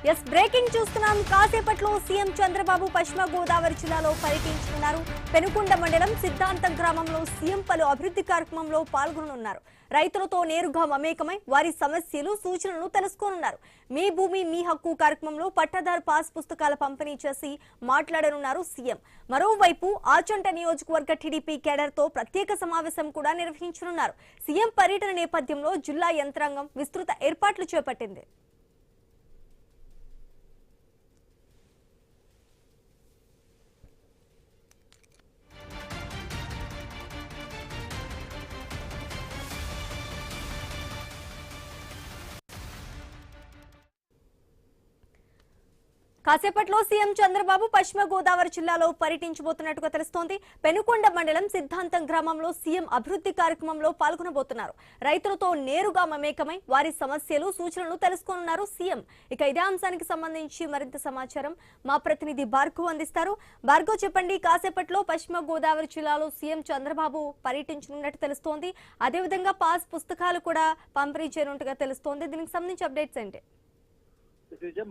Yes breaking చూస్తున్నాం. కాసేపట్లో CM Chandrababu పశ్చిమ గోదావరి జిల్లాలో పర్యటించనున్నారు. పెనుకొండ మండలం సిద్ధాంతం గ్రామంలో సీఎం పలు అభివృద్ధి కార్యక్రమంలో పాల్గొననున్నారు. రైతులతో నేరుగా మమేకమై వారి సమస్యలు సూచనలు తెలుసుకోనున్నారు. మీ భూమి మీ హక్కు కార్యక్రమంలో పట్టాదారు పాస్ పుస్తకాల పంపిణీ చేసి మాట్లాడనున్నారు సీఎం. మరోవైపు ఆచంట నియోజకవర్గ టీడీపీ కేడర్ తో ప్రత్యేక సమావేశం కూడా నిర్వహించనున్నారు. సీఎం పర్యటన నేపథ్యంలో జిల్లా యంత్రాంగం విస్తృత ఏర్పాట్లు చేపట్టింది. కాసేపట్లో సీఎం చంద్రబాబు పశ్చిమ గోదావరి జిల్లాలో పర్యటించబోతున్నట్టుగా తెలుస్తోంది. పెనుకొండ మండలం సిద్ధాంతం గ్రామంలో సీఎం అభివృద్ధి కార్యక్రమంలో పాల్గొనబోతున్నారు. రైతులతో నేరుగా మమేకమై వారి సమస్యలు సూచనలు తెలుసుకోనున్నారు సీఎం. ఇక ఇదే అంశానికి సంబంధించి మరింత సమాచారం మా ప్రతినిధి భార్గవ్ అందిస్తారు. భార్గవ్, చెప్పండి, కాసేపట్లో పశ్చిమ గోదావరి జిల్లాలో సీఎం చంద్రబాబు పర్యటించనున్నట్టు తెలుస్తోంది. అదేవిధంగా పాస్ పుస్తకాలు కూడా పంపిణీ చేయనున్నట్టుగా తెలుస్తోంది. దీనికి సంబంధించి అప్డేట్స్ ఏంటి?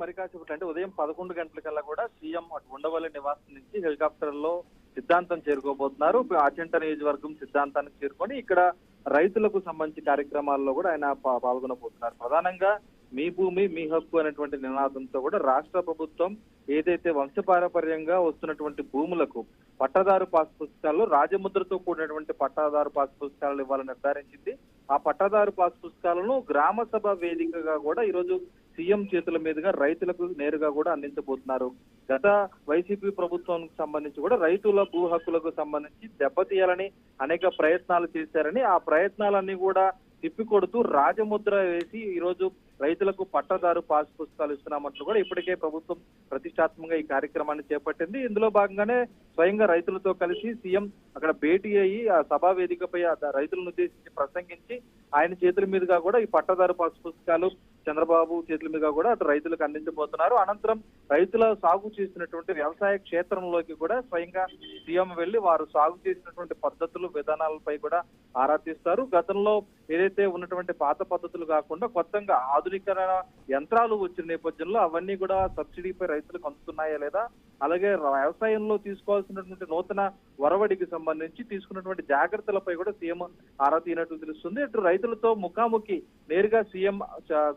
మరి కాసేపటి అంటే ఉదయం 11 గంటలకల్లా కూడా సీఎం అటు ఉండవల్లి నివాసం నుంచి హెలికాప్టర్ లో సిద్ధాంతం చేరుకోబోతున్నారు. ఆచంట నియోజకవర్గం సిద్ధాంతానికి చేరుకొని ఇక్కడ రైతులకు సంబంధించి కార్యక్రమాల్లో కూడా ఆయన పాల్గొనబోతున్నారు. ప్రధానంగా మీ భూమి మీ హక్కు అనేటువంటి నినాదంతో కూడా రాష్ట్ర ప్రభుత్వం ఏదైతే వంశపారపర్యంగా వస్తున్నటువంటి భూములకు పట్టాదారు పాస్ పుస్తకాల్లో రాజముద్రతో కూడినటువంటి పట్టాదారు పాస్ పుస్తకాలను ఇవ్వాలని నిర్ధారించింది. ఆ పట్టాదారు పాస్ పుస్తకాలను గ్రామ సభ వేదికగా కూడా ఈరోజు సీఎం చేతుల మీదుగా రైతులకు నేరుగా కూడా అందించబోతున్నారు. గత వైసీపీ ప్రభుత్వానికి సంబంధించి కూడా రైతుల భూ హక్కులకు సంబంధించి దెబ్బతీయాలని అనేక ప్రయత్నాలు చేశారని, ఆ ప్రయత్నాలన్నీ కూడా తిప్పికొడుతూ రాజముద్ర వేసి ఈరోజు రైతులకు పట్టాదారు పాస్ పుస్తకాలు ఇస్తున్నామంటూ కూడా ఇప్పటికే ప్రభుత్వం ప్రతిష్టాత్మకంగా ఈ కార్యక్రమాన్ని చేపట్టింది. ఇందులో భాగంగానే స్వయంగా రైతులతో కలిసి సీఎం అక్కడ భేటీ అయ్యి ఆ సభా వేదికపై రైతులను ఉద్దేశించి ప్రసంగించి ఆయన చేతుల మీదుగా కూడా ఈ పట్టాదారు పాస్ పుస్తకాలు చంద్రబాబు చేతుల మీదుగా కూడా అటు రైతులకు అందించబోతున్నారు. అనంతరం రైతుల సాగు చేసినటువంటి వ్యవసాయ క్షేత్రంలోకి కూడా స్వయంగా సీఎం వెళ్లి వారు సాగు చేసినటువంటి పద్ధతులు విధానాలపై కూడా ఆరా తీస్తారు. గతంలో ఏదైతే ఉన్నటువంటి పాత పద్ధతులు కాకుండా కొత్తగా ఆధునికమైన యంత్రాలు వచ్చిన నేపథ్యంలో అవన్నీ కూడా సబ్సిడీపై రైతులకు అందుతున్నాయా లేదా, అలాగే వ్యవసాయంలో తీసుకోవాల్సినటువంటి నూతన వరవడికి సంబంధించి తీసుకున్నటువంటి జాగ్రత్తలపై కూడా సీఎం ఆరా తీనట్టు తెలుస్తుంది. అటు రైతులతో ముఖాముఖి నేరుగా సీఎం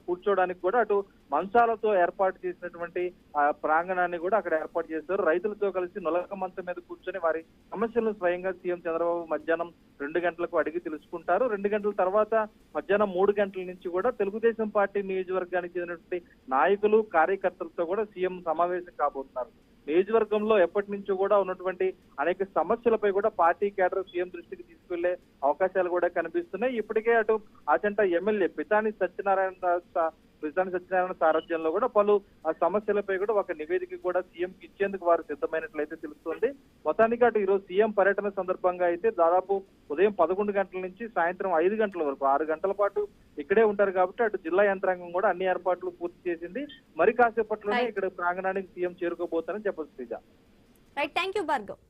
కూర్చోడానికి కూడా అటు మంచాలతో ఏర్పాటు చేసినటువంటి ప్రాంగణాన్ని కూడా అక్కడ ఏర్పాటు చేశారు. రైతులతో కలిసి నొలక మంచం మీద కూర్చొని వారి సమస్యలను స్వయంగా సీఎం చంద్రబాబు మధ్యాహ్నం 2 గంటలకు అడిగి తెలుసుకుంటారు. 2 గంటల తర్వాత మధ్యాహ్నం 3 గంటల నుంచి కూడా తెలుగుదేశం పార్టీ నియోజకవర్గానికి చెందినటువంటి నాయకులు కార్యకర్తలతో కూడా సీఎం సమావేశం కాబోతున్నారు. నియోజకవర్గంలో ఎప్పటి నుంచో కూడా ఉన్నటువంటి అనేక సమస్యలపై కూడా పార్టీ కేడర్ సీఎం దృష్టికి తీసుకెళ్లే అవకాశాలు కూడా కనిపిస్తున్నాయి. ఇప్పటికే అటు ఆచంట ఎమ్మెల్యే పితాని సత్యనారాయణ సారథ్యంలో కూడా పలు సమస్యలపై కూడా ఒక నివేదిక కూడా సీఎం కి ఇచ్చేందుకు వారు సిద్ధమైనట్లయితే తెలుస్తుంది. మొత్తానికి అటు ఈరోజు సీఎం పర్యటన సందర్భంగా అయితే దాదాపు ఉదయం 11 గంటల నుంచి సాయంత్రం 5 గంటల వరకు 6 గంటల పాటు ఇక్కడే ఉంటారు కాబట్టి అటు జిల్లా యంత్రాంగం కూడా అన్ని ఏర్పాట్లు పూర్తి చేసింది. మరి కాసేపట్లోనే ఇక్కడ ప్రాంగణానికి సీఎం చేరుకోబోతారని చెప్పొచ్చు. Right, thank you Bhargav.